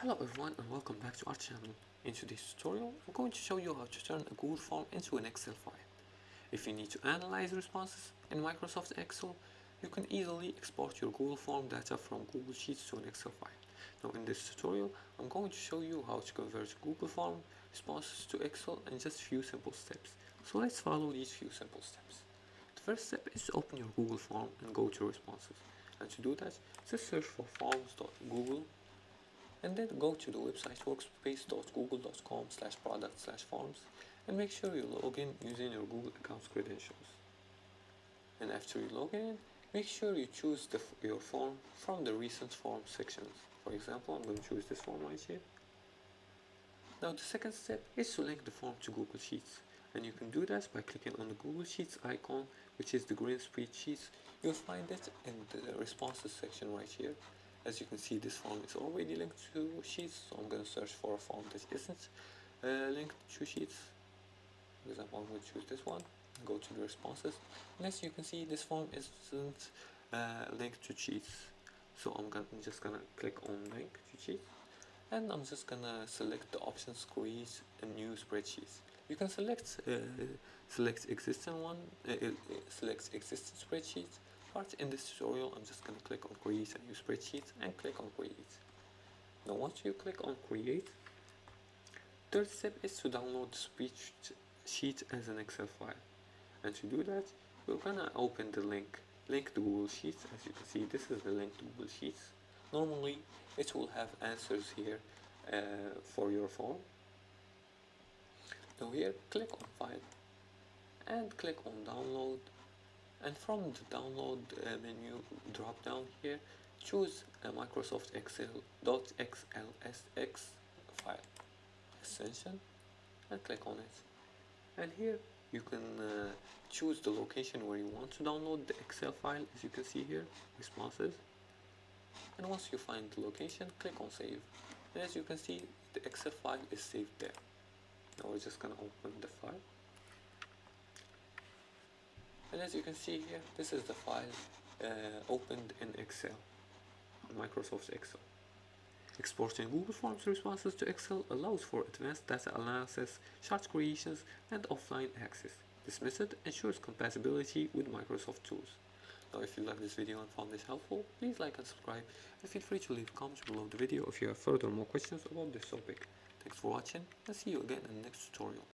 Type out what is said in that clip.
Hello everyone and welcome back to our channel. In today's tutorial, I'm going to show you how to turn a Google form into an Excel file. If you need to analyze responses in Microsoft Excel, you can easily export your Google form data from Google Sheets to an Excel file. Now in this tutorial, I'm going to show you how to convert Google form responses to Excel in just a few simple steps. So let's follow these few simple steps. The first step is to open your Google form and go to responses. And to do that, just search for forms.google and then go to the website workspace.google.com/product/forms and make sure you log in using your Google account's credentials. And after you log in, make sure you choose your form from the recent form sections. For example, I'm going to choose this form right here. Now the second step is to link the form to Google Sheets, and you can do that by clicking on the Google Sheets icon, which is the green spreadsheets. You'll find it in the responses section right here. As you can see, this form is already linked to Sheets, so I'm going to search for a form that isn't linked to Sheets. For example, I'm going to choose this one and go to the responses. And as you can see, this form isn't linked to Sheets, so I'm just gonna click on link to Sheets, and I'm just gonna select the options create a new spreadsheet. You can select select existing spreadsheet, but in this tutorial I'm just gonna click on create a new spreadsheet and click on create. Now once you click on create, third step is to download the spreadsheet as an Excel file. And to do that, we're gonna open the link to Google Sheets. As you can see, this is the link to Google Sheets. Normally it will have answers here for your form. Now here, click on file and click on download, and from the download menu drop down here, choose a Microsoft Excel.xlsx file extension and click on it. And here you can choose the location where you want to download the Excel file, as you can see here, responses. And once you find the location, click on save. And as you can see, the Excel file is saved there. Now we're just gonna open the file. And as you can see here, this is the file opened in Excel, Microsoft Excel. Exporting Google Forms responses to Excel allows for advanced data analysis, chart creations, and offline access. This method ensures compatibility with Microsoft tools. Now if you like this video and found this helpful, please like and subscribe, and feel free to leave comments below the video if you have further more questions about this topic. Thanks for watching, and see you again in the next tutorial.